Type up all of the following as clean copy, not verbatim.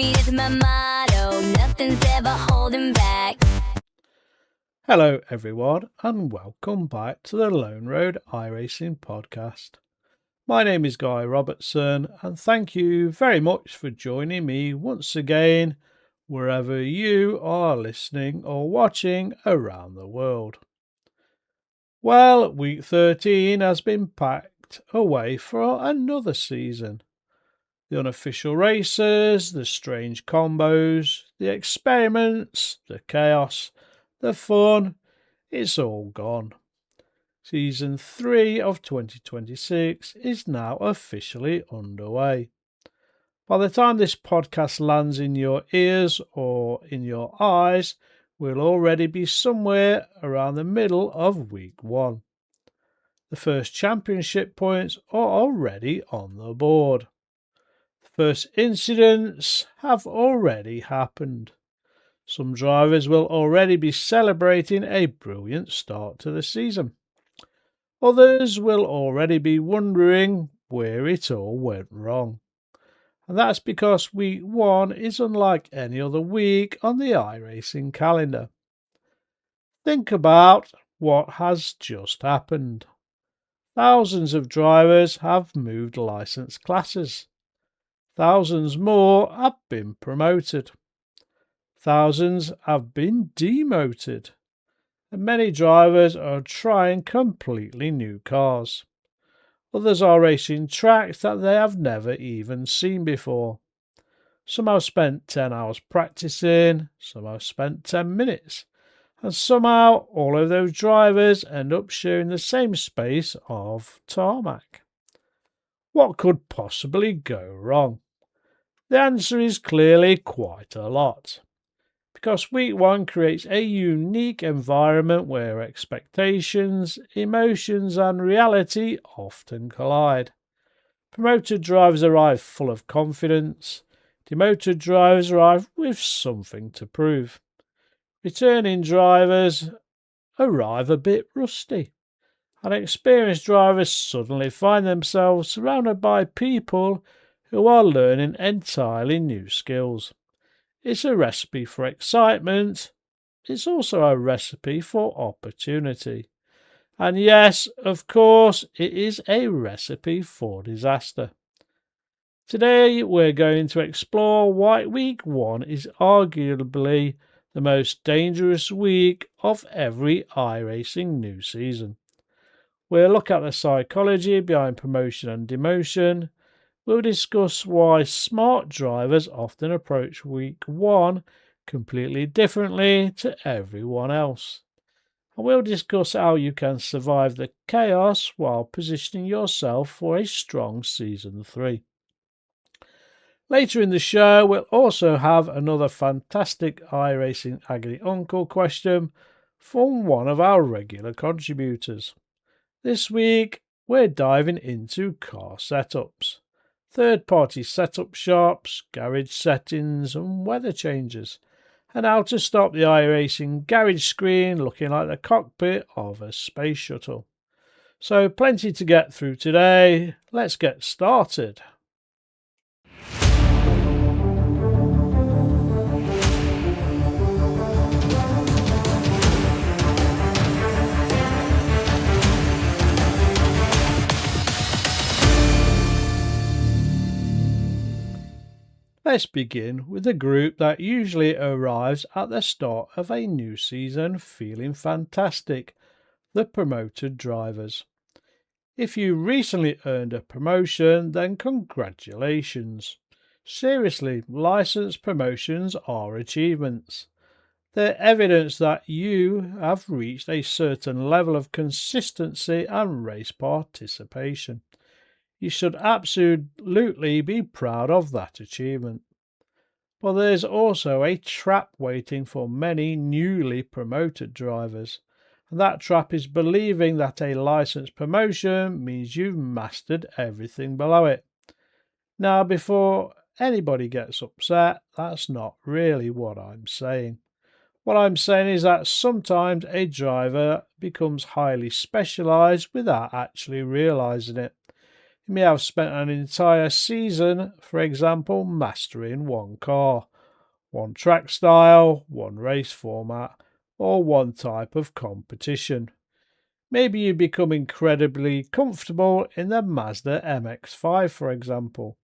Speed is my motto, nothing's ever holding back. Hello everyone and welcome back to the Lone Road iRacing podcast. My name is Guy Robertson and thank you very much for joining me once again wherever you are listening or watching around the world. Well, week 13 has been packed away for another season. The unofficial races, the strange combos, the experiments, the chaos, the fun, it's all gone. Season 3 of 2026 is now officially underway. By the time this podcast lands in your ears or in your eyes, we'll already be somewhere around the middle of week 1. The first championship points are already on the board. The first incidents have already happened. Some drivers will already be celebrating a brilliant start to the season. Others will already be wondering where it all went wrong. And that's because week 1 is unlike any other week on the iRacing calendar. Think about what has just happened. Thousands of drivers have moved license classes. Thousands more have been promoted. Thousands have been demoted. And many drivers are trying completely new cars. Others are racing tracks that they have never even seen before. Some have spent 10 hours practicing, some have spent 10 minutes, and somehow all of those drivers end up sharing the same space of tarmac. What could possibly go wrong? The answer is clearly quite a lot. Because week 1 creates a unique environment where expectations, emotions and reality often collide. Promoted drivers arrive full of confidence. Demoted drivers arrive with something to prove. Returning drivers arrive a bit rusty. And experienced drivers suddenly find themselves surrounded by people who are learning entirely new skills. It's a recipe for excitement. It's also a recipe for opportunity. And yes, of course, it is a recipe for disaster. Today, we're going to explore why week 1 is arguably the most dangerous week of every iRacing new season. We'll look at the psychology behind promotion and demotion. We'll discuss why smart drivers often approach week 1 completely differently to everyone else. And we'll discuss how you can survive the chaos while positioning yourself for a strong Season 3. Later in the show, we'll also have another fantastic iRacing Agony Uncle question from one of our regular contributors. This week, we're diving into car setups. Third-party setup shops, garage settings and weather changes, and how to stop the iRacing garage screen looking like the cockpit of a space shuttle. So plenty to get through today. Let's get started. Let's begin with the group that usually arrives at the start of a new season feeling fantastic, the promoted drivers. If you recently earned a promotion, then congratulations. Seriously, license promotions are achievements. They're evidence that you have reached a certain level of consistency and race participation. You should absolutely be proud of that achievement. But there's also a trap waiting for many newly promoted drivers. And that trap is believing that a license promotion means you've mastered everything below it. Now, before anybody gets upset, that's not really what I'm saying. What I'm saying is that sometimes a driver becomes highly specialised without actually realising it. You may have spent an entire season, for example, mastering one car, one track style, one race format, or one type of competition. Maybe you become incredibly comfortable in the Mazda MX-5, for example.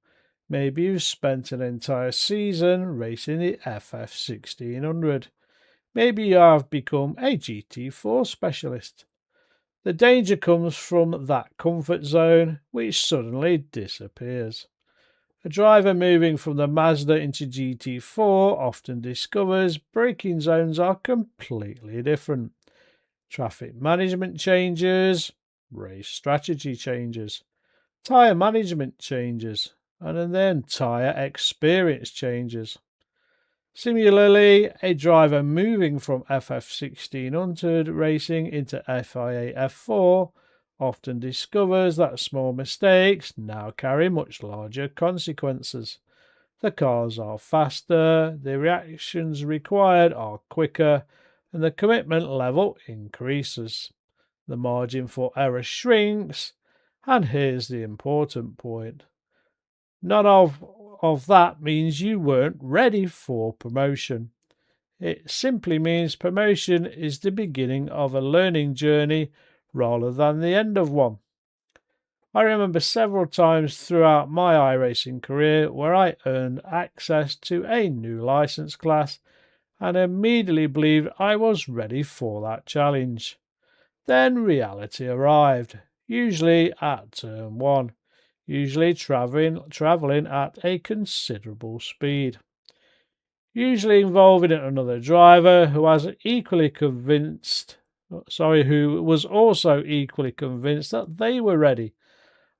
Maybe you've spent an entire season racing the FF1600. Maybe you have become a GT4 specialist. The danger comes from that comfort zone, which suddenly disappears. A driver moving from the Mazda into GT4 often discovers braking zones are completely different. Traffic management changes, race strategy changes, tyre management changes, and then tyre experience changes. Similarly, a driver moving from FF1600 racing into FIA F4 often discovers that small mistakes now carry much larger consequences. The cars are faster, the reactions required are quicker, and the commitment level increases. The margin for error shrinks, and here's the important point. None of that means you weren't ready for promotion. It simply means promotion is the beginning of a learning journey rather than the end of one. I remember several times throughout my iRacing career where I earned access to a new license class and immediately believed I was ready for that challenge. Then reality arrived, usually at turn 1, usually travelling at a considerable speed, usually involving another driver who was also equally convinced that they were ready.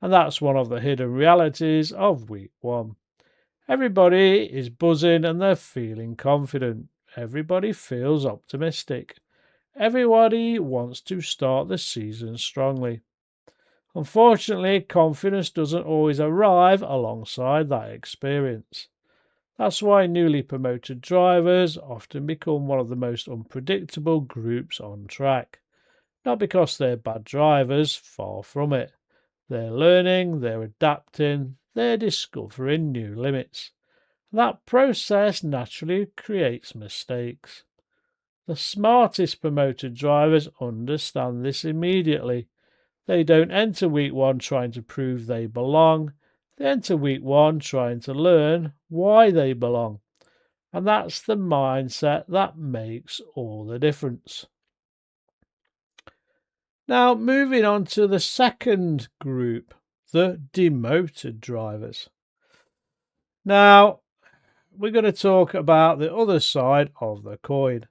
And that's one of the hidden realities of week 1. Everybody is buzzing and they're feeling confident. Everybody feels optimistic. Everybody wants to start the season strongly. Unfortunately, confidence doesn't always arrive alongside that experience. That's why newly promoted drivers often become one of the most unpredictable groups on track. Not because they're bad drivers, far from it. They're learning, they're adapting, they're discovering new limits. That process naturally creates mistakes. The smartest promoted drivers understand this immediately. They don't enter week 1 trying to prove they belong. They enter week 1 trying to learn why they belong. And that's the mindset that makes all the difference. Now, moving on to the second group, the demoted drivers. Now, we're going to talk about the other side of the coin.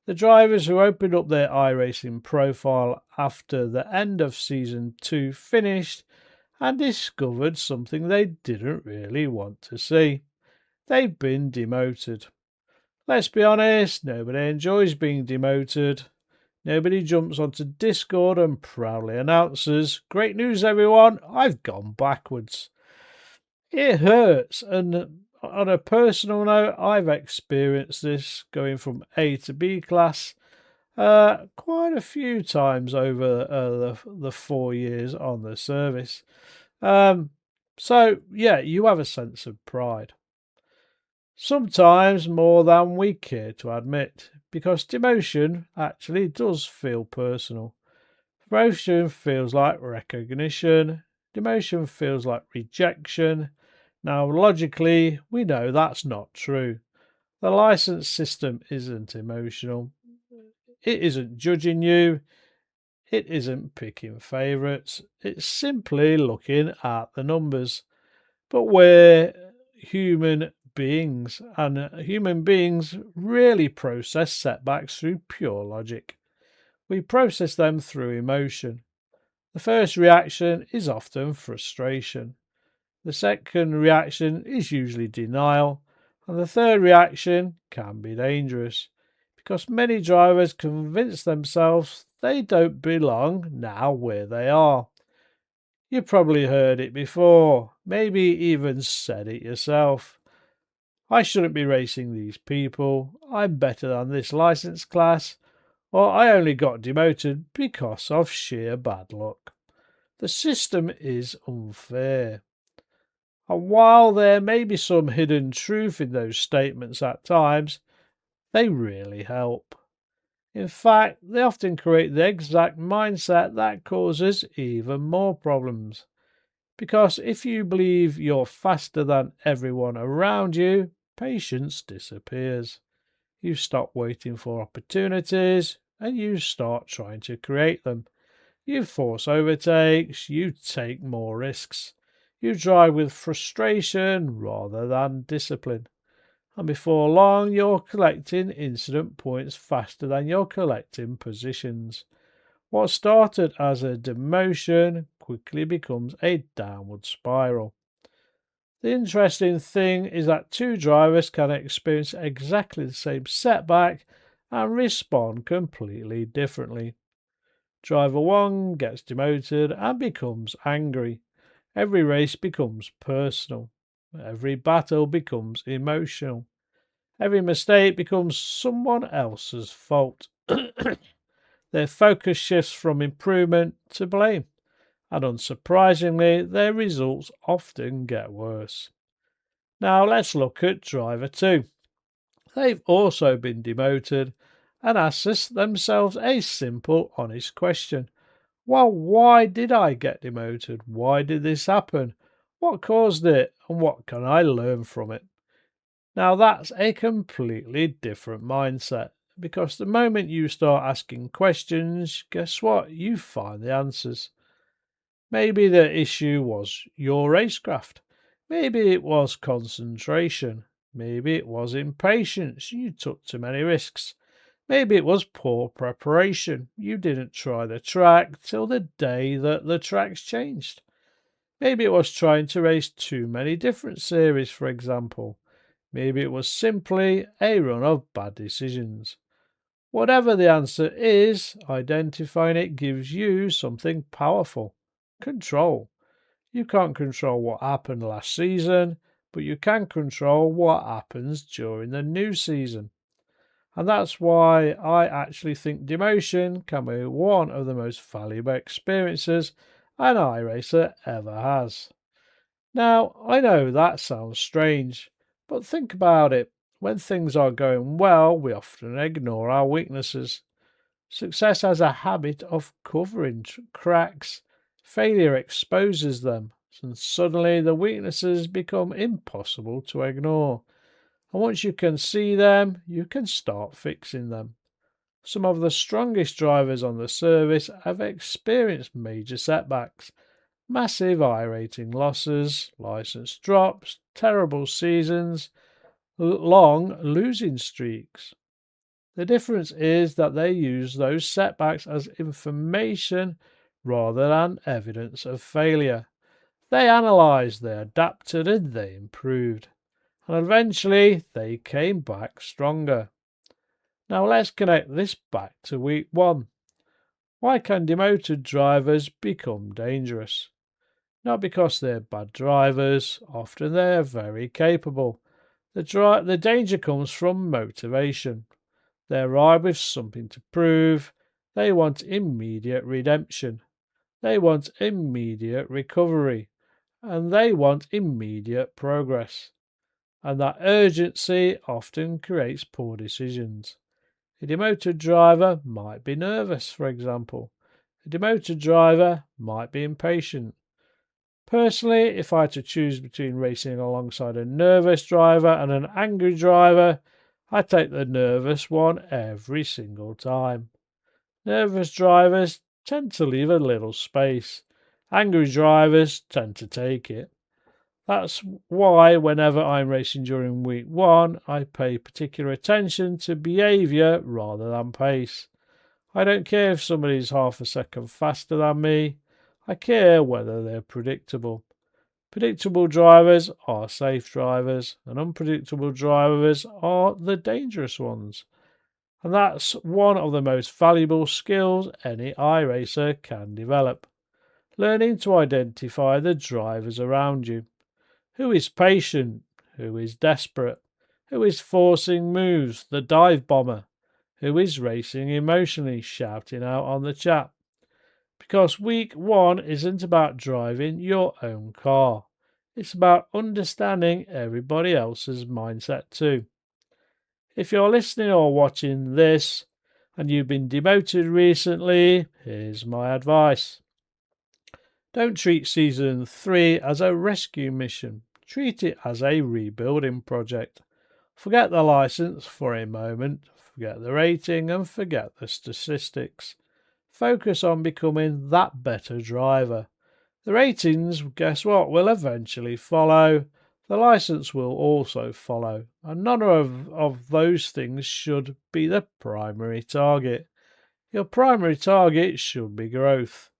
The drivers who opened up their iRacing profile after the end of Season 2 finished and discovered something they didn't really want to see. They've been demoted. Let's be honest, nobody enjoys being demoted. Nobody jumps onto Discord and proudly announces, "Great news, everyone, I've gone backwards." It hurts, and on a personal note, I've experienced this going from A to B class quite a few times over the 4 years on the service. So, yeah, you have a sense of pride. Sometimes more than we care to admit, because demotion actually does feel personal. Promotion feels like recognition. Demotion feels like rejection. Now, logically, we know that's not true. The license system isn't emotional. It isn't judging you. It isn't picking favourites. It's simply looking at the numbers. But we're human beings, and human beings really process setbacks through pure logic. We process them through emotion. The first reaction is often frustration. The second reaction is usually denial. And the third reaction can be dangerous, because many drivers convince themselves they don't belong now where they are. You've probably heard it before, maybe even said it yourself. "I shouldn't be racing these people. I'm better than this license class," or "I only got demoted because of sheer bad luck." The system is unfair. And while there may be some hidden truth in those statements at times, they really help. In fact, they often create the exact mindset that causes even more problems. Because if you believe you're faster than everyone around you, patience disappears. You stop waiting for opportunities and you start trying to create them. You force overtakes, you take more risks. You drive with frustration rather than discipline. And before long, you're collecting incident points faster than you're collecting positions. What started as a demotion quickly becomes a downward spiral. The interesting thing is that two drivers can experience exactly the same setback and respond completely differently. Driver 1 gets demoted and becomes angry. Every race becomes personal. Every battle becomes emotional. Every mistake becomes someone else's fault. Their focus shifts from improvement to blame, and unsurprisingly, their results often get worse. Now let's look at driver 2. They've also been demoted and asked themselves a simple, honest question. Well, why did I get demoted? Why did this happen? What caused it? And what can I learn from it? Now, that's a completely different mindset because the moment you start asking questions, guess what? You find the answers. Maybe the issue was your racecraft. Maybe it was concentration. Maybe it was impatience. You took too many risks. Maybe it was poor preparation. You didn't try the track till the day that the tracks changed. Maybe it was trying to race too many different series, for example. Maybe it was simply a run of bad decisions. Whatever the answer is, identifying it gives you something powerful: control. You can't control what happened last season, but you can control what happens during the new season. And that's why I actually think demotion can be one of the most valuable experiences an iRacer ever has. Now, I know that sounds strange, but think about it. When things are going well, we often ignore our weaknesses. Success has a habit of covering cracks. Failure exposes them, and suddenly the weaknesses become impossible to ignore. And once you can see them, you can start fixing them. Some of the strongest drivers on the service have experienced major setbacks, massive I-rating losses, license drops, terrible seasons, long losing streaks. The difference is that they use those setbacks as information rather than evidence of failure. They analysed, they adapted, and they improved. And eventually they came back stronger. Now let's connect this back to week 1. Why can demoted drivers become dangerous? Not because they're bad drivers, often they're very capable. The danger comes from motivation. They arrive with something to prove. They want immediate redemption. They want immediate recovery. And they want immediate progress. And that urgency often creates poor decisions. A demoted driver might be nervous, for example. A demoted driver might be impatient. Personally, if I had to choose between racing alongside a nervous driver and an angry driver, I'd take the nervous one every single time. Nervous drivers tend to leave a little space. Angry drivers tend to take it. That's why whenever I'm racing during week 1, I pay particular attention to behaviour rather than pace. I don't care if somebody's half a second faster than me. I care whether they're predictable. Predictable drivers are safe drivers, and unpredictable drivers are the dangerous ones. And that's one of the most valuable skills any iRacer can develop. Learning to identify the drivers around you. Who is patient? Who is desperate? Who is forcing moves? The dive bomber. Who is racing emotionally, shouting out on the chat? Because week one isn't about driving your own car. It's about understanding everybody else's mindset too. If you're listening or watching this and you've been demoted recently, here's my advice. Don't treat season 3 as a rescue mission. Treat it as a rebuilding project. Forget the license for a moment, forget the rating, and forget the statistics. Focus on becoming that better driver. The ratings, guess what, will eventually follow. The license will also follow, and none of those things should be the primary target. Your primary target should be growth,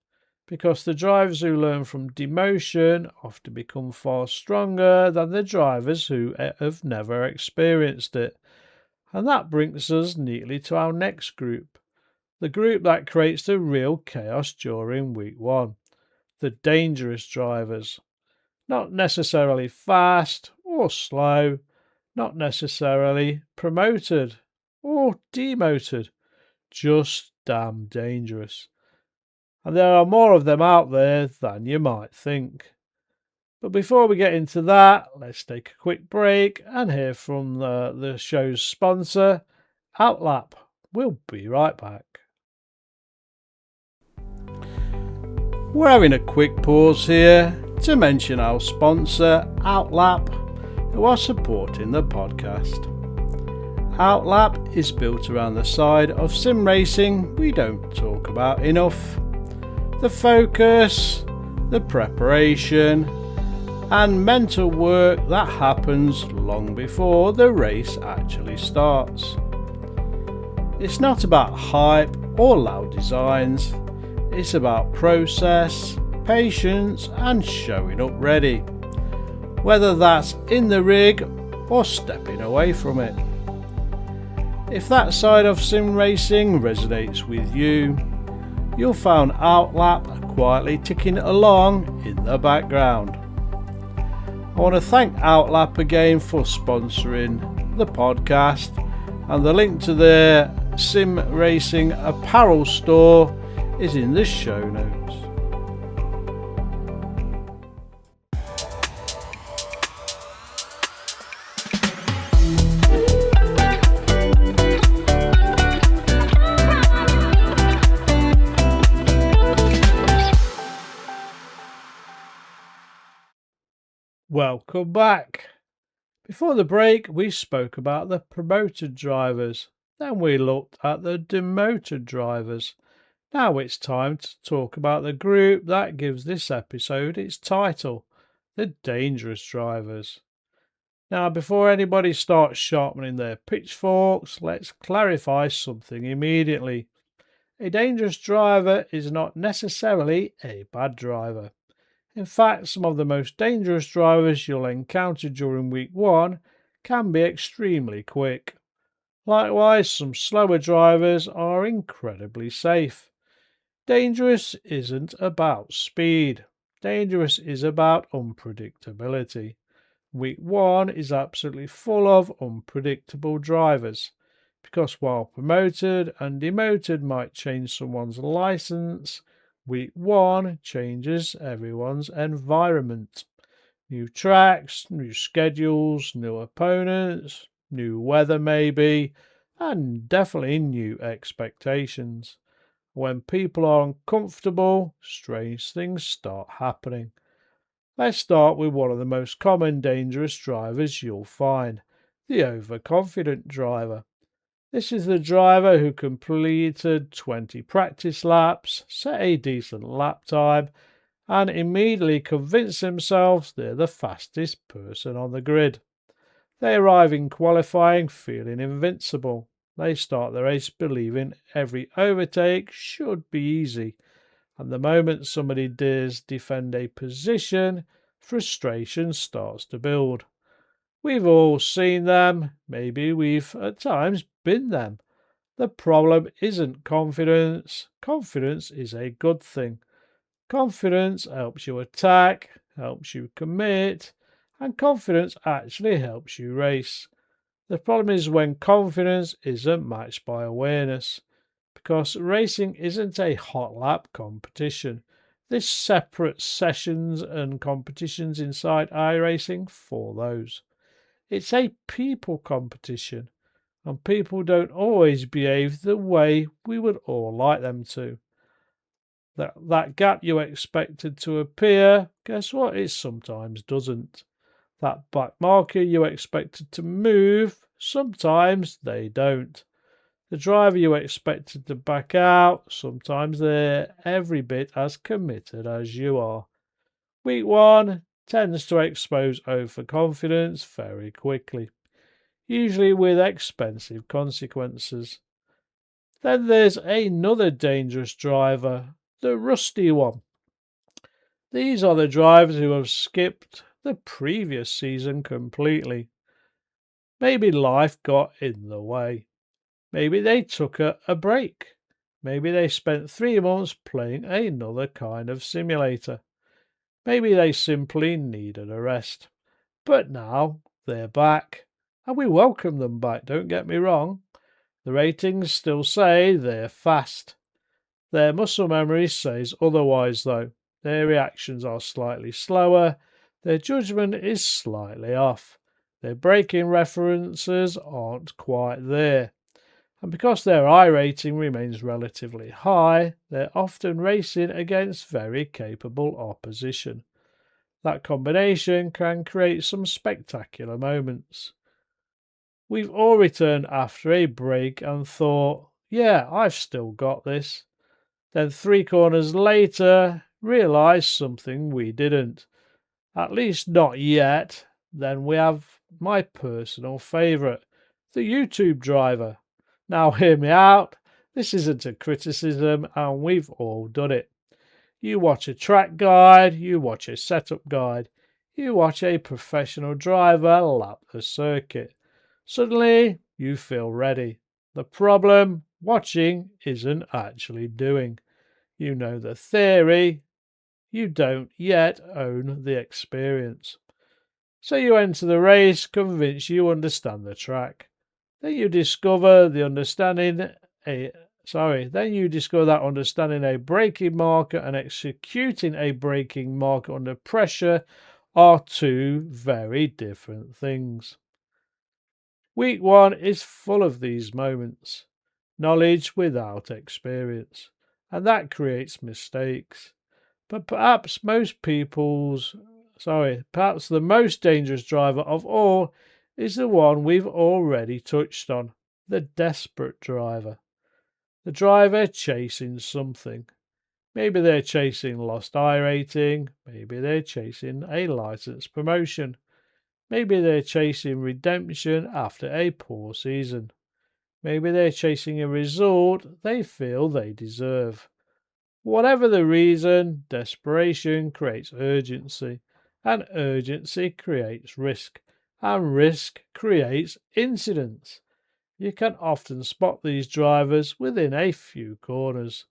because the drivers who learn from demotion often become far stronger than the drivers who have never experienced it. And that brings us neatly to our next group, the group that creates the real chaos during week one, the dangerous drivers. Not necessarily fast or slow, not necessarily promoted or demoted, just damn dangerous. And there are more of them out there than you might think. But before we get into that, let's take a quick break and hear from the show's sponsor, Outlap. We'll be right back. We're having a quick pause here to mention our sponsor, Outlap, who are supporting the podcast. Outlap is built around the side of sim racing we don't talk about enough. The focus, the preparation, and mental work that happens long before the race actually starts. It's not about hype or loud designs. It's about process, patience, and showing up ready, whether that's in the rig or stepping away from it. If that side of sim racing resonates with you, you'll find Outlap quietly ticking along in the background. I want to thank Outlap again for sponsoring the podcast, and the link to their sim racing apparel store is in the show notes. Welcome back. Before the break, we spoke about the promoted drivers. Then we looked at the demoted drivers. Now it's time to talk about the group that gives this episode its title, the dangerous drivers. Now, before anybody starts sharpening their pitchforks, let's clarify something immediately. A dangerous driver is not necessarily a bad driver. In fact, some of the most dangerous drivers you'll encounter during week one can be extremely quick. Likewise, some slower drivers are incredibly safe. Dangerous isn't about speed. Dangerous is about unpredictability. Week one is absolutely full of unpredictable drivers, because while promoted and demoted might change someone's license, week one changes everyone's environment. New tracks, new schedules, new opponents, new weather maybe, and definitely new expectations. When people are uncomfortable, strange things start happening. Let's start with one of the most common dangerous drivers you'll find, the overconfident driver. This is the driver who completed 20 practice laps, set a decent lap time, and immediately convinced themselves they're the fastest person on the grid. They arrive in qualifying feeling invincible. They start the race believing every overtake should be easy, and the moment somebody dares defend a position, frustration starts to build. We've all seen them, maybe we've at times been them. The problem isn't confidence. Confidence is a good thing. Confidence helps you attack, helps you commit, and confidence actually helps you race. The problem is when confidence isn't matched by awareness, because racing isn't a hot lap competition. There's separate sessions and competitions inside iRacing for those. It's a people competition, and people don't always behave the way we would all like them to. That gap you expected to appear, guess what? It sometimes doesn't. That back marker you expected to move, sometimes they don't. The driver you expected to back out, sometimes they're every bit as committed as you are. Week 1 tends to expose overconfidence very quickly, usually with expensive consequences. Then there's another dangerous driver, the rusty one. These are the drivers who have skipped the previous season completely. Maybe life got in the way. Maybe they took a break. Maybe they spent 3 months playing another kind of simulator. Maybe they simply needed a rest. But now they're back, and we welcome them back, don't get me wrong. The ratings still say they're fast. Their muscle memory says otherwise, though. Their reactions are slightly slower, their judgment is slightly off, their braking references aren't quite there. And because their I rating remains relatively high, they're often racing against very capable opposition. That combination can create some spectacular moments. We've all returned after a break and thought, yeah, I've still got this. Then 3 corners later, realised something we didn't. At least not yet. Then we have my personal favourite, the YouTube driver. Now hear me out. This isn't a criticism, and we've all done it. You watch a track guide, you watch a setup guide, you watch a professional driver lap the circuit. Suddenly, you feel ready. The problem, watching isn't actually doing. You know the theory, you don't yet own the experience. So you enter the race convinced you understand the track. Then you discover that understanding a braking marker and executing a braking marker under pressure are 2 very different things. Week 1 is full of these moments. Knowledge without experience, and that creates mistakes. But perhaps the most dangerous driver of all is the one we've already touched on, the desperate driver. The driver chasing something. Maybe they're chasing lost I rating, maybe they're chasing a license promotion, maybe they're chasing redemption after a poor season, maybe they're chasing a result they feel they deserve. Whatever the reason, desperation creates urgency, and urgency creates risk, and risk creates incidents. You can often spot these drivers within a few corners.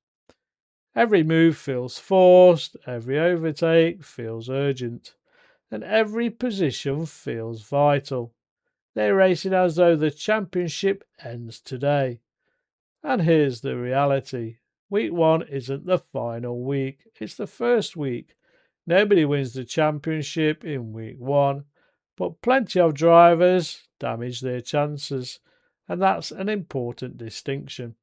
Every move feels forced, every overtake feels urgent, and every position feels vital. They're racing as though the championship ends today. And here's the reality. Week 1 isn't the final week, it's the first week. Nobody wins the championship in week 1, but plenty of drivers damage their chances, and that's an important distinction.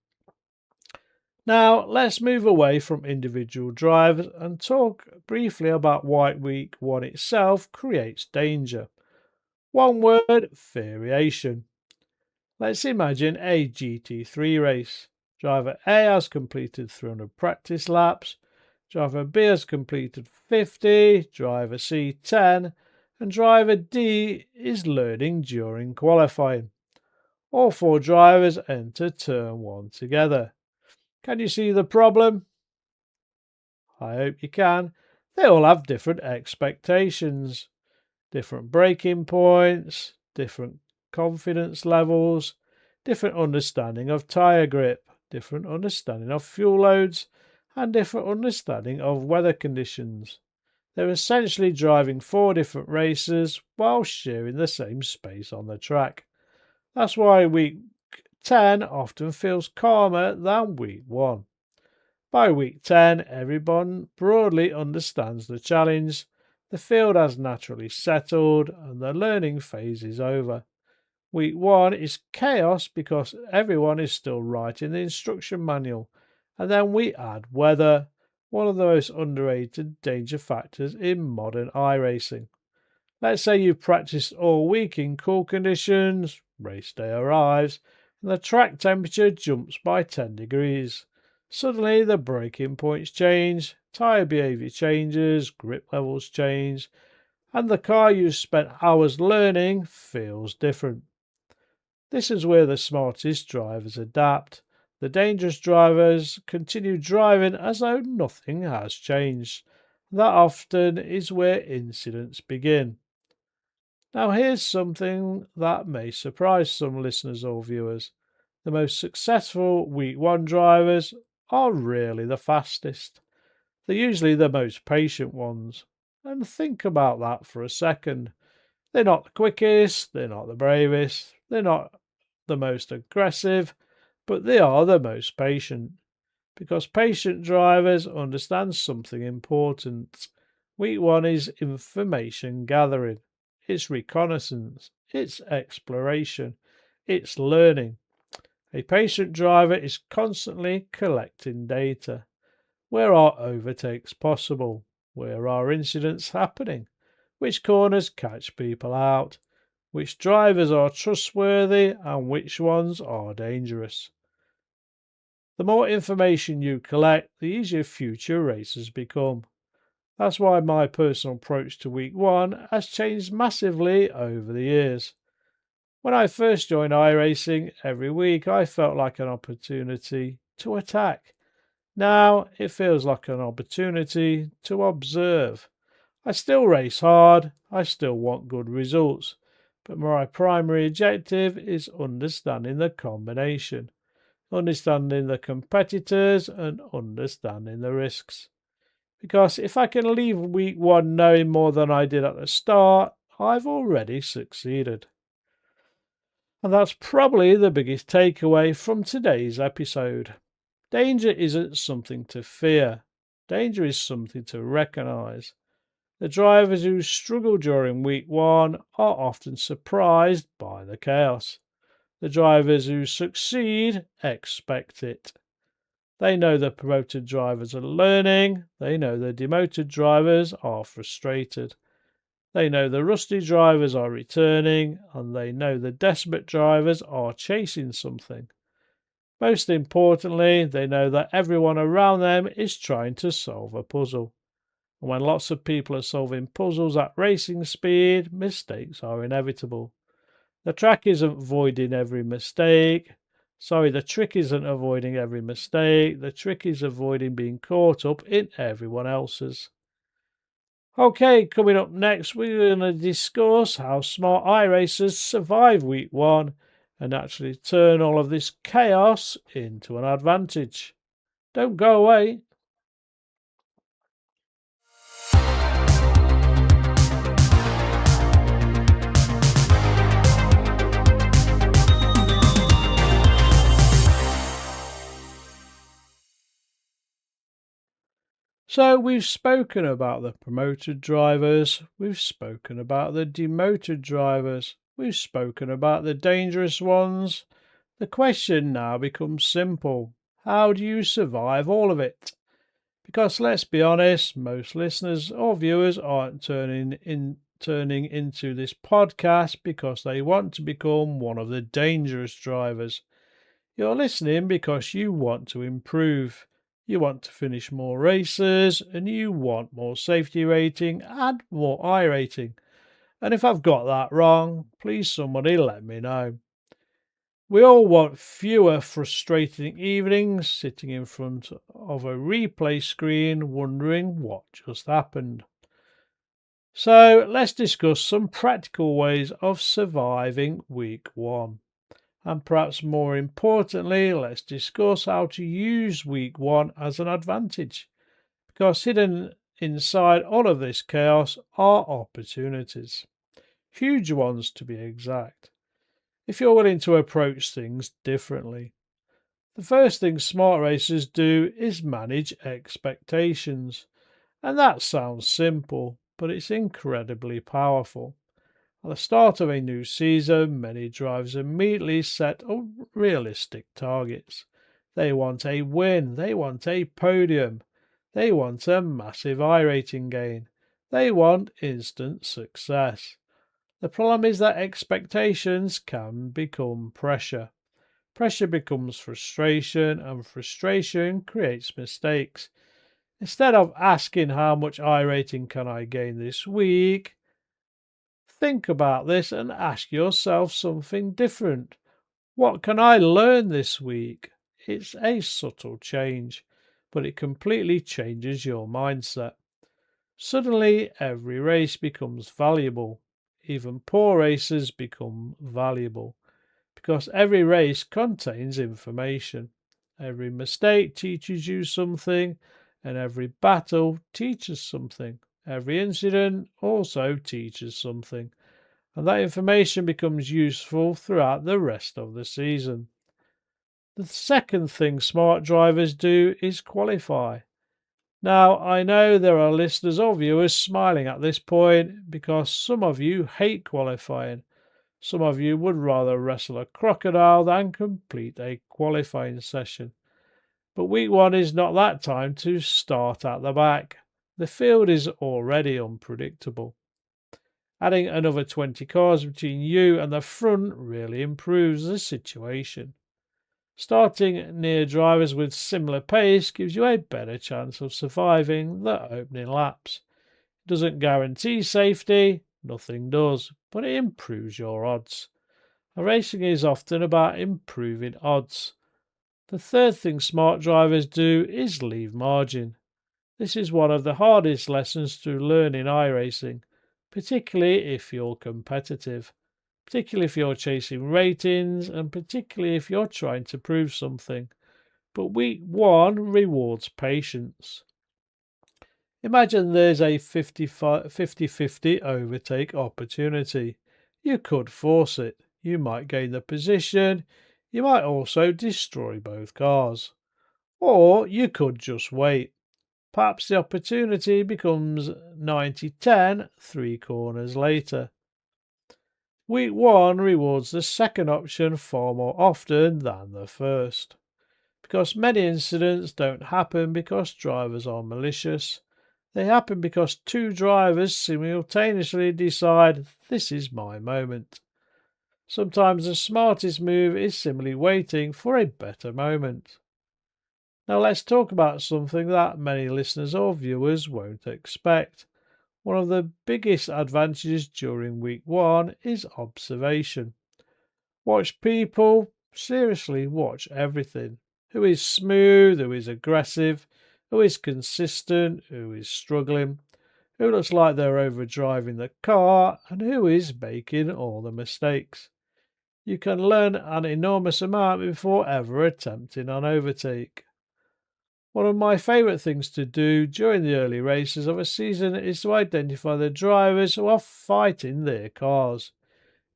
Now, let's move away from individual drivers and talk briefly about why week 1 itself creates danger. One word, variation. Let's imagine a GT3 race. Driver A has completed 300 practice laps, driver B has completed 50, driver C 10, and driver D is learning during qualifying. All 4 drivers enter turn 1 together. Can you see the problem? I hope you can. They all have different expectations, different braking points, different confidence levels, different understanding of tyre grip, different understanding of fuel loads, and different understanding of weather conditions. They're essentially driving 4 different races while sharing the same space on the track. That's why week 10 often feels calmer than week 1. By week 10, everyone broadly understands the challenge, the field has naturally settled, and the learning phase is over. Week 1 is chaos because everyone is still writing the instruction manual, and then we add weather, one of the most underrated danger factors in modern iRacing. Let's say you've practiced all week in cool conditions, race day arrives, and the track temperature jumps by 10 degrees. Suddenly the braking points change, tyre behaviour changes, grip levels change, and the car you spent hours learning feels different. This is where the smartest drivers adapt. The dangerous drivers continue driving as though nothing has changed. That often is where incidents begin. Now, here's something that may surprise some listeners or viewers. The most successful week 1 drivers are rarely the fastest. They're usually the most patient ones. And think about that for a second. They're not the quickest, they're not the bravest, they're not the most aggressive, but they are the most patient. Because patient drivers understand something important. Week 1 is information gathering, it's reconnaissance, it's exploration, it's learning. A patient driver is constantly collecting data. Where are overtakes possible? Where are incidents happening? Which corners catch people out? Which drivers are trustworthy and which ones are dangerous? The more information you collect, the easier future races become. That's why my personal approach to week 1 has changed massively over the years. When I first joined iRacing, every week I felt like an opportunity to attack. Now it feels like an opportunity to observe. I still race hard, I still want good results, but my primary objective is understanding the combination, understanding the competitors, and understanding the risks. Because if I can leave week 1 knowing more than I did at the start, I've already succeeded. And that's probably the biggest takeaway from today's episode. Danger isn't something to fear. Danger is something to recognise. The drivers who struggle during week 1 are often surprised by the chaos. The drivers who succeed expect it. They know the promoted drivers are learning. They know the demoted drivers are frustrated. They know the rusty drivers are returning, and they know the desperate drivers are chasing something. Most importantly, they know that everyone around them is trying to solve a puzzle. And when lots of people are solving puzzles at racing speed, mistakes are inevitable. The track isn't avoiding every mistake. The trick isn't avoiding every mistake. The trick is avoiding being caught up in everyone else's. Okay, coming up next, we're going to discuss how smart iRacers survive week 1 and actually turn all of this chaos into an advantage. Don't go away. So we've spoken about the promoted drivers, we've spoken about the demoted drivers, we've spoken about the dangerous ones. The question now becomes simple. How do you survive all of it? Because let's be honest, most listeners or viewers aren't turning into this podcast because they want to become one of the dangerous drivers. You're listening because you want to improve. You want to finish more races and you want more safety rating and more I rating. And if I've got that wrong, please somebody let me know. We all want fewer frustrating evenings sitting in front of a replay screen wondering what just happened. So let's discuss some practical ways of surviving week 1. And perhaps more importantly, let's discuss how to use week 1 as an advantage. Because hidden inside all of this chaos are opportunities. Huge ones to be exact. if you're willing to approach things differently. The first thing smart racers do is manage expectations. And that sounds simple, but it's incredibly powerful. At the start of a new season, many drivers immediately set realistic targets. They want a win, they want a podium, they want a massive iRating gain, they want instant success. The problem is that expectations can become pressure. Pressure becomes frustration, and frustration creates mistakes. Instead of asking how much iRating can I gain this week, think about this and ask yourself something different. What can I learn this week? It's a subtle change, but it completely changes your mindset. Suddenly, every race becomes valuable. Even poor races become valuable because every race contains information. Every mistake teaches you something, and every battle teaches something. Every incident also teaches something, and that information becomes useful throughout the rest of the season. The second thing smart drivers do is qualify. Now, I know there are listeners or viewers smiling at this point because some of you hate qualifying. Some of you would rather wrestle a crocodile than complete a qualifying session. But week one is not that time to start at the back. The field is already unpredictable. Adding another 20 cars between you and the front really improves the situation. Starting near drivers with similar pace gives you a better chance of surviving the opening laps. It doesn't guarantee safety, nothing does, but it improves your odds. Racing is often about improving odds. The third thing smart drivers do is leave margin. This is one of the hardest lessons to learn in iRacing, particularly if you're competitive, particularly if you're chasing ratings, and particularly if you're trying to prove something. But week one rewards patience. Imagine there's a 50-50 overtake opportunity. You could force it. You might gain the position. You might also destroy both cars. Or you could just wait. Perhaps the opportunity becomes 90-10 three corners later. Week one rewards the second option far more often than the first. Because many incidents don't happen because drivers are malicious. They happen because two drivers simultaneously decide this is my moment. Sometimes the smartest move is simply waiting for a better moment. Now let's talk about something that many listeners or viewers won't expect. One of the biggest advantages during week one is observation. Watch people, seriously watch everything. Who is smooth, who is aggressive, who is consistent, who is struggling, who looks like they're overdriving the car, and who is making all the mistakes. You can learn an enormous amount before ever attempting an overtake. One of my favourite things to do during the early races of a season is to identify the drivers who are fighting their cars.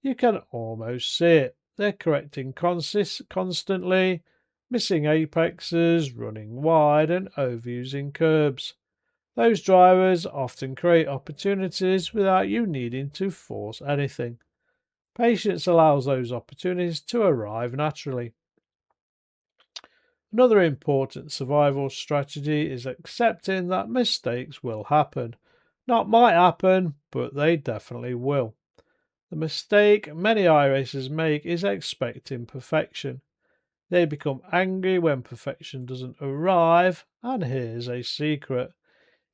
You can almost see it. They're correcting constantly, missing apexes, running wide, and overusing curbs. Those drivers often create opportunities without you needing to force anything. Patience allows those opportunities to arrive naturally. Another important survival strategy is accepting that mistakes will happen. Not might happen, but they definitely will. The mistake many iRacers make is expecting perfection. They become angry when perfection doesn't arrive, and here's a secret.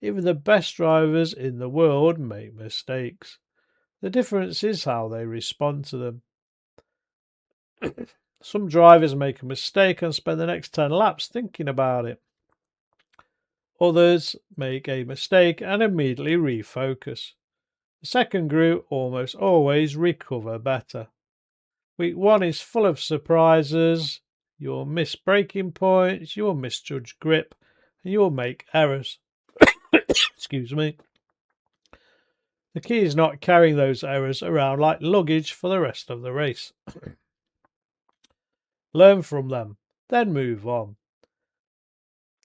Even the best drivers in the world make mistakes. The difference is how they respond to them. Some drivers make a mistake and spend the next 10 laps thinking about it. Others make a mistake and immediately refocus. The second group almost always recover better. Week one is full of surprises. You will miss braking points, you will misjudge grip, and you will make errors. Excuse me. The key is not carrying those errors around like luggage for the rest of the race. learn from them, then move on.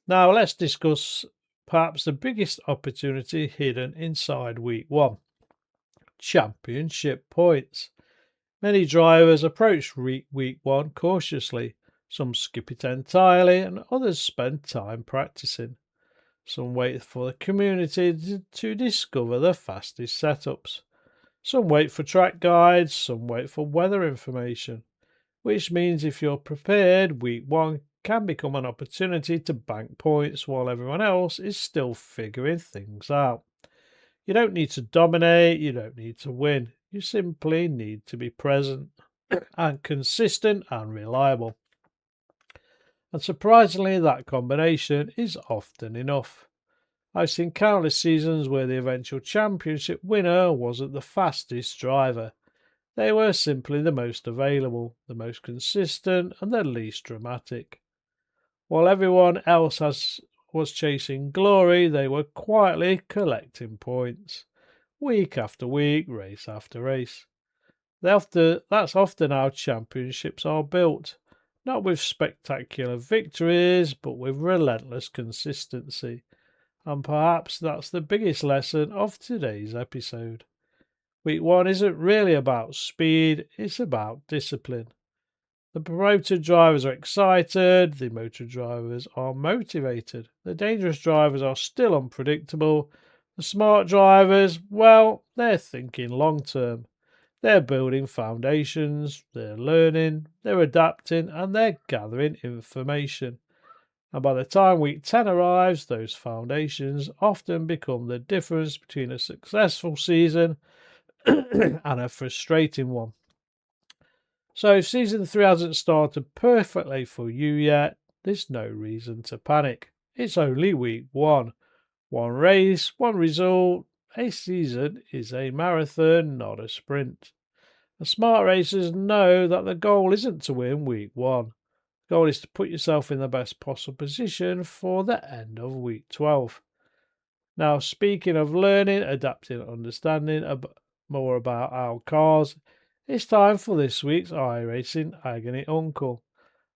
Now let's discuss perhaps the biggest opportunity hidden inside week 1. Championship points. Many drivers approach week 1 cautiously. Some skip it entirely and others spend time practicing. Some wait for the community to discover the fastest setups. Some wait for track guides, some wait for weather information, which means if you're prepared, week 1 can become an opportunity to bank points while everyone else is still figuring things out. You don't need to dominate, you don't need to win, you simply need to be present and consistent and reliable. And surprisingly, that combination is often enough. I've seen countless seasons where the eventual championship winner wasn't the fastest driver. They were simply the most available, the most consistent, and the least dramatic. While everyone else was chasing glory, they were quietly collecting points, week after week, race after race. That's often how championships are built, not with spectacular victories, but with relentless consistency. And perhaps that's the biggest lesson of today's episode. Week 1 isn't really about speed, it's about discipline. The promoted drivers are excited, the demoted drivers are motivated, the dangerous drivers are still unpredictable, the smart drivers, well, they're thinking long term. They're building foundations, they're learning, they're adapting, and they're gathering information. And by the time week 10 arrives, those foundations often become the difference between a successful season and a frustrating one. So if season 3 hasn't started perfectly for you yet, there's no reason to panic. It's only week 1. One race, one result. A season is a marathon, not a sprint. The smart racers know that the goal isn't to win week 1. The goal is to put yourself in the best possible position for the end of week 12. Now, speaking of learning, adapting, understanding more about our cars, it's time for this week's iRacing Agony Uncle.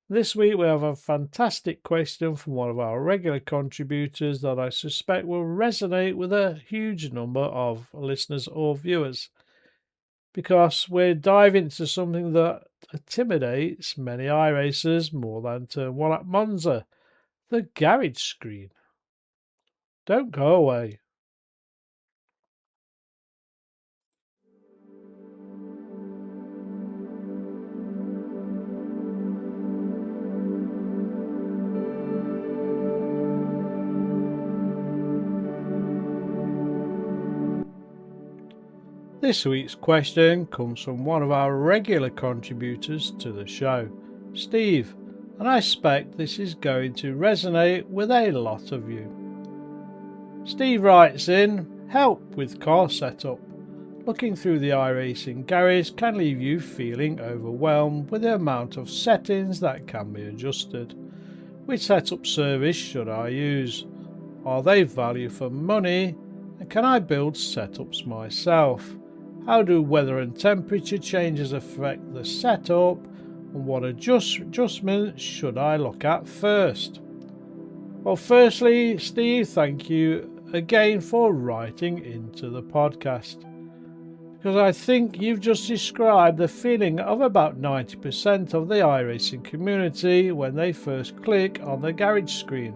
This week we have a fantastic question from one of our regular contributors that I suspect will resonate with a huge number of listeners or viewers, because we're diving into something that intimidates many iRacers more than Turn 1 at Monza, the garage screen. Don't go away. This week's question comes from one of our regular contributors to the show, Steve, and I expect this is going to resonate with a lot of you. Steve writes in, help with car setup. Looking through the iRacing garage can leave you feeling overwhelmed with the amount of settings that can be adjusted. Which setup service should I use? Are they value for money? And can I build setups myself? How do weather and temperature changes affect the setup? And what adjustments should I look at first? Well, firstly, Steve, thank you again for writing into the podcast, because I think you've just described the feeling of about 90% of the iRacing community when they first click on the garage screen.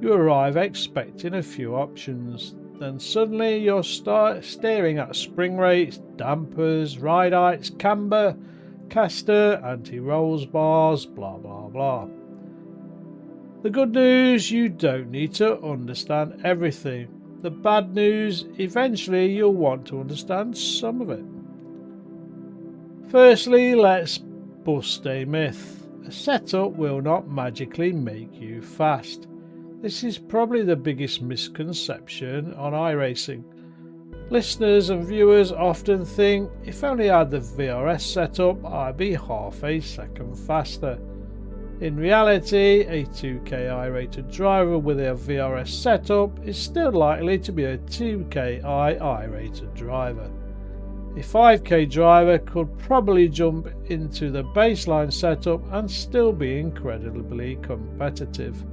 You arrive expecting a few options, then suddenly you're staring at spring rates, dampers, ride heights, camber, caster, anti-rolls bars, blah blah blah. The good news, you don't need to understand everything. The bad news, eventually you'll want to understand some of it. Firstly, let's bust a myth. A setup will not magically make you fast. This is probably the biggest misconception on iRacing. Listeners and viewers often think, if only I had the VRS setup, I'd be half a second faster. In reality, a 2KI rated driver with a VRS setup is still likely to be a 2KI rated driver. A 5k driver could probably jump into the baseline setup and still be incredibly competitive.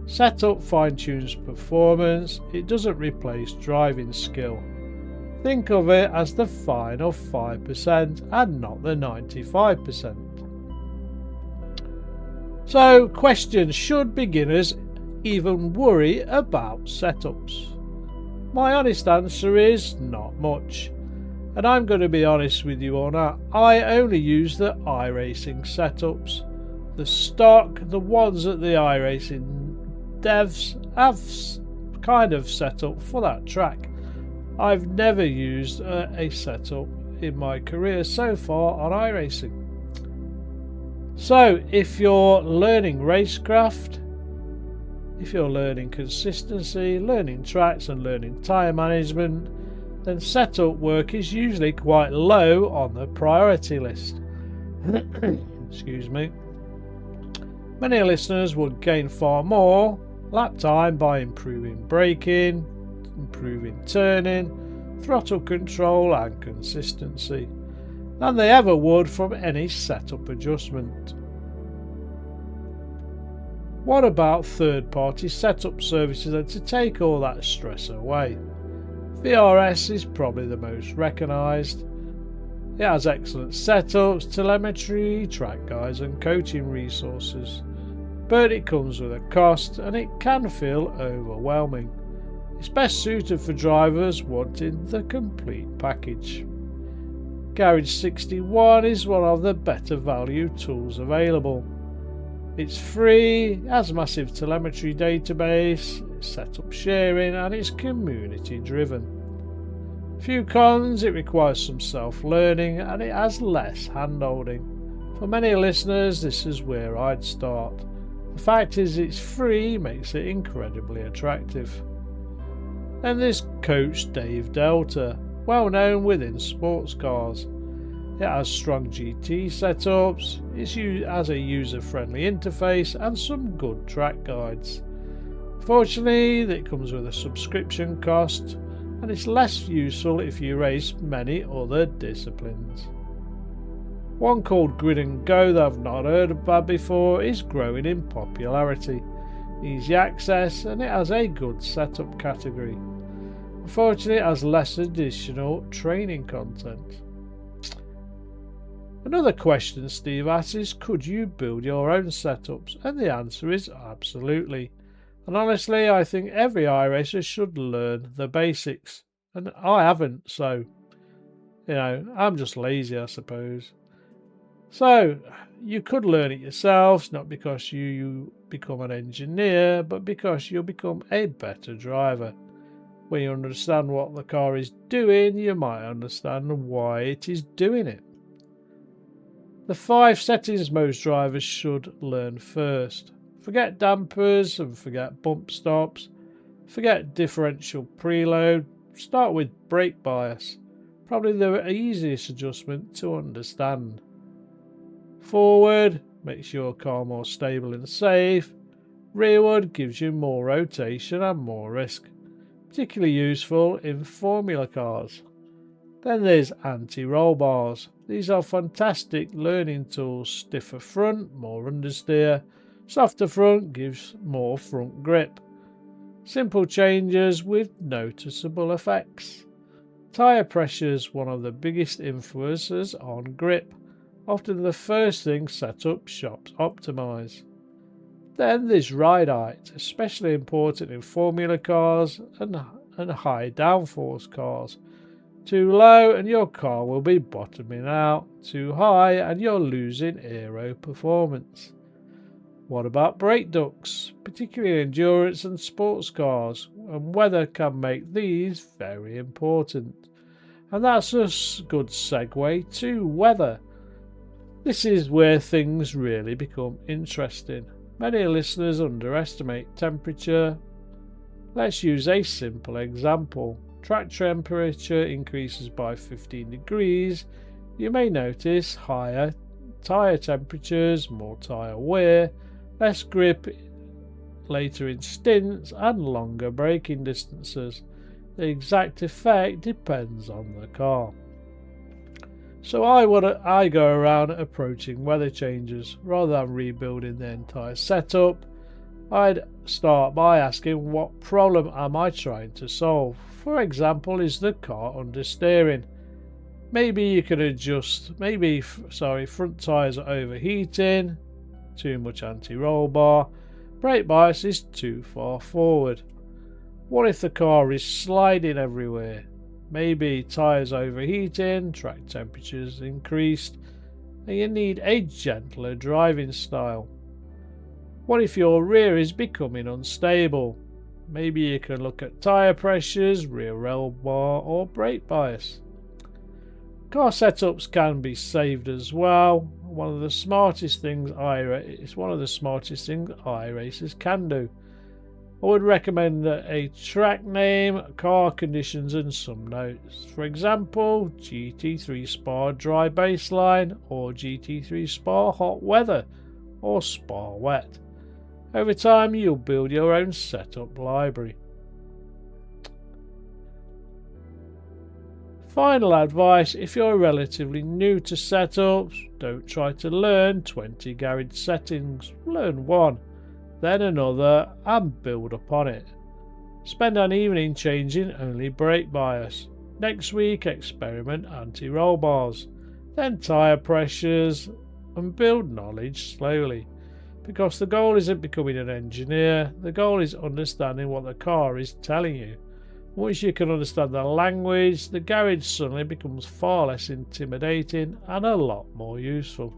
Setup fine-tunes performance, it doesn't replace driving skill. Think of it as the final 5% and not the 95%. So, question: should beginners even worry about setups? My honest answer is not much. And I'm going to be honest with you on that. I only use the iRacing setups. The stock, the ones that the iRacing devs have kind of set up for that track. I've never used a setup in my career so far on iRacing. So if you're learning racecraft, if you're learning consistency, learning tracks and learning tyre management, then setup work is usually quite low on the priority list. Excuse me. Many listeners would gain far more lap time by improving braking, improving turning, throttle control and consistency than they ever would from any setup adjustment. What about third-party setup services and to take all that stress away? VRS is probably the most recognised. It has excellent setups, telemetry, track guides and coaching resources, but it comes with a cost and it can feel overwhelming. It's best suited for drivers wanting the complete package. Garage 61 is one of the better value tools available. It's free, has massive telemetry database, it's setup sharing and it's community driven. Few cons: it requires some self-learning and it has less hand-holding. For many listeners, this is where I'd start. The fact is it's free makes it incredibly attractive. Then there's Coach Dave Delta, well known within sports cars. It has strong GT setups, it has a user-friendly interface and some good track guides. Fortunately, it comes with a subscription cost, and it's less useful if you race many other disciplines. One called Grid and Go that I've not heard about before is growing in popularity. Easy access and it has a good setup category. Unfortunately, it has less additional training content. Another question Steve asks is, could you build your own setups? And the answer is absolutely. And honestly, I think every iRacer should learn the basics. And I haven't, so, I'm just lazy, I suppose. So, you could learn it yourselves, not because you become an engineer, but because you'll become a better driver. When you understand what the car is doing, you might understand why it is doing it. The 5 settings most drivers should learn first. Forget dampers and forget bump stops. Forget differential preload. Start with brake bias. Probably the easiest adjustment to understand. Forward makes your car more stable and safe. Rearward gives you more rotation and more risk. Particularly useful in formula cars. Then there's anti-roll bars. These are fantastic learning tools. Stiffer front, more understeer. Softer front gives more front grip. Simple changes with noticeable effects. Tyre pressure is one of the biggest influences on grip. Often the first thing setup shops optimise. Then there's ride height, especially important in formula cars and high downforce cars. Too low and your car will be bottoming out. Too high and you're losing aero performance. What about brake ducts, particularly in endurance and sports cars, and weather can make these very important. And that's a good segue to weather. This is where things really become interesting. Many listeners underestimate temperature. Let's use a simple example. Track temperature increases by 15 degrees. You may notice higher tyre temperatures, more tyre wear, less grip later in stints and longer braking distances. The exact effect depends on the car. So I go around approaching weather changes rather than rebuilding the entire setup. I'd start by asking, what problem am I trying to solve? For example, is the car understeering? Maybe you can adjust, front tyres are overheating, too much anti-roll bar, brake bias is too far forward. What if the car is sliding everywhere? Maybe tyres overheating, track temperatures increased, and you need a gentler driving style. What if your rear is becoming unstable? Maybe you can look at tyre pressures, rear roll bar, or brake bias. Car setups can be saved as well. One of the smartest things iRacers can do. I would recommend a track name, car conditions, and some notes. For example, GT3 Spa Dry Baseline, or GT3 Spa Hot Weather, or Spa Wet. Over time, you'll build your own setup library. Final advice: if you're relatively new to setups, don't try to learn 20 garage settings. Learn one, then another, and build upon it. Spend an evening changing only brake bias. Next week, experiment anti-roll bars, then tyre pressures, and build knowledge slowly. Because the goal isn't becoming an engineer, the goal is understanding what the car is telling you. Once you can understand the language, the garage suddenly becomes far less intimidating and a lot more useful.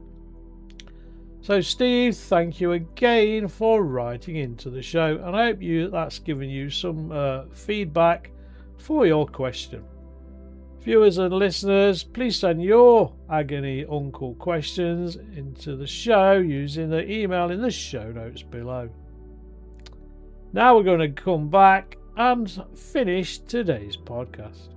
So Steve, thank you again for writing into the show, and I hope that's given you some feedback for your question. Viewers and listeners, please send your Agony Uncle questions into the show using the email in the show notes below. Now we're going to come back and finish today's podcast.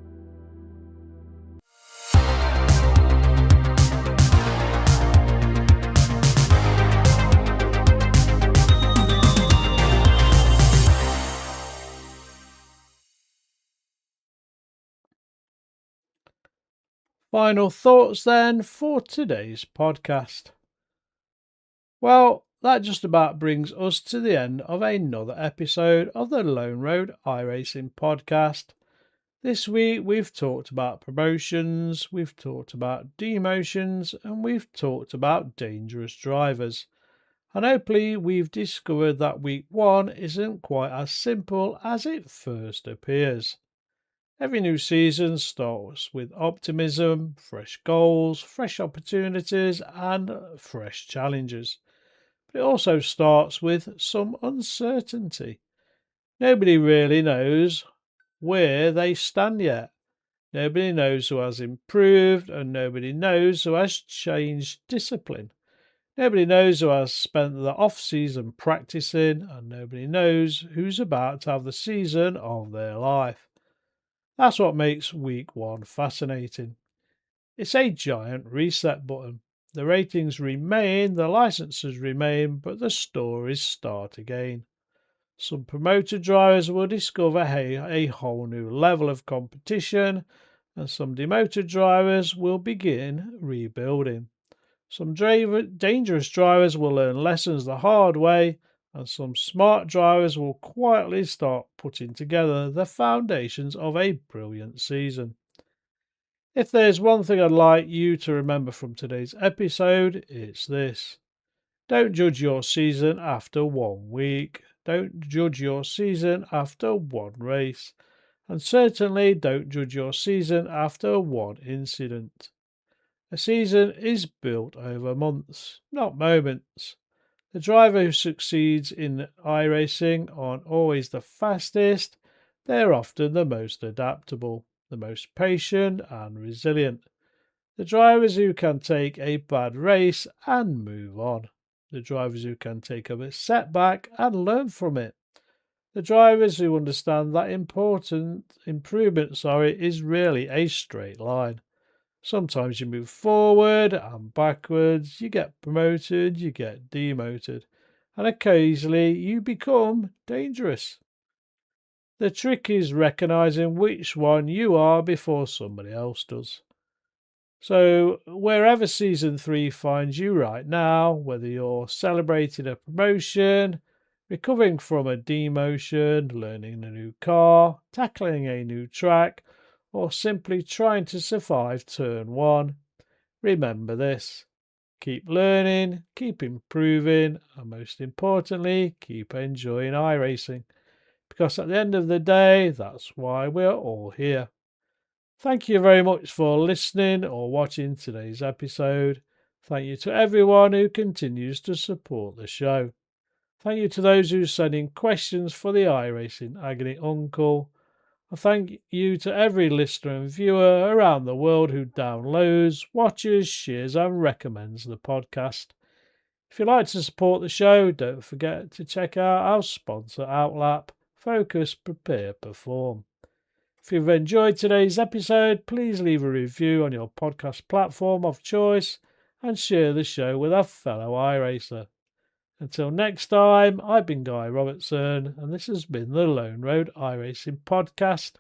Final thoughts then for today's podcast. Well, that just about brings us to the end of another episode of the Lone Road iRacing podcast. This week we've talked about promotions, we've talked about demotions, and we've talked about dangerous drivers. And hopefully we've discovered that week one isn't quite as simple as it first appears. Every new season starts with optimism, fresh goals, fresh opportunities, and fresh challenges. But it also starts with some uncertainty. Nobody really knows where they stand yet. Nobody knows who has improved, and nobody knows who has changed discipline. Nobody knows who has spent the off-season practicing, and nobody knows who's about to have the season of their life. That's what makes week one fascinating. It's a giant reset button. The ratings remain, the licenses remain, but the stories start again. Some promoted drivers will discover a whole new level of competition, and some demoted drivers will begin rebuilding. Some dangerous drivers will learn lessons the hard way, and some smart drivers will quietly start putting together the foundations of a brilliant season. If there's one thing I'd like you to remember from today's episode, it's this. Don't judge your season after 1 week. Don't judge your season after one race. And certainly don't judge your season after one incident. A season is built over months, not moments. The driver who succeeds in iRacing aren't always the fastest. They're often the most adaptable, the most patient and resilient. The drivers who can take a bad race and move on. The drivers who can take a setback and learn from it. The drivers who understand that improvement is really a straight line. Sometimes you move forward and backwards, you get promoted, you get demoted, and occasionally you become dangerous. The trick is recognizing which one you are before somebody else does. So, wherever Season 3 finds you right now, whether you're celebrating a promotion, recovering from a demotion, learning a new car, tackling a new track, or simply trying to survive Turn 1, remember this. Keep learning, keep improving, and most importantly, keep enjoying iRacing. Because at the end of the day, that's why we're all here. Thank you very much for listening or watching today's episode. Thank you to everyone who continues to support the show. Thank you to those who send in questions for the iRacing Agony Uncle. And thank you to every listener and viewer around the world who downloads, watches, shares, and recommends the podcast. If you'd like to support the show, don't forget to check out our sponsor Outlap, Focus, Prepare, Perform. If you've enjoyed today's episode, please leave a review on your podcast platform of choice and share the show with a fellow iRacer. Until next time, I've been Guy Robertson, and this has been the Lone Road iRacing podcast.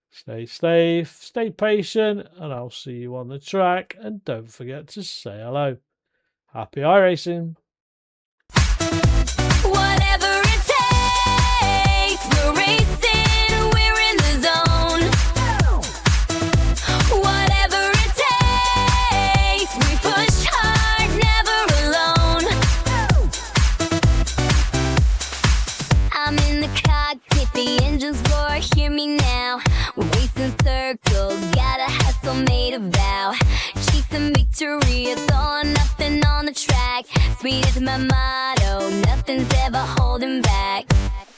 Stay safe, stay patient, and I'll see you on the track. And don't forget to say hello. Happy iRacing! Whatever it takes, we're racing, we're in the zone. Whatever it takes, we push hard, never alone. I'm in the cockpit, the engines roar, hear me now. We're racing circles, got a hustle, made a vow. Chasing victory, it's all or nothing on the track. Sweet is my motto, nothing's ever holding back.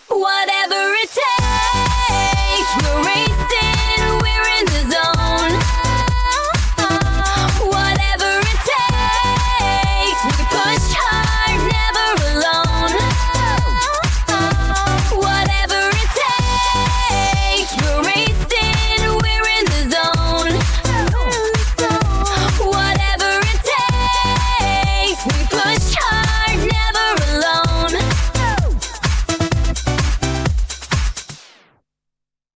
Whatever it takes.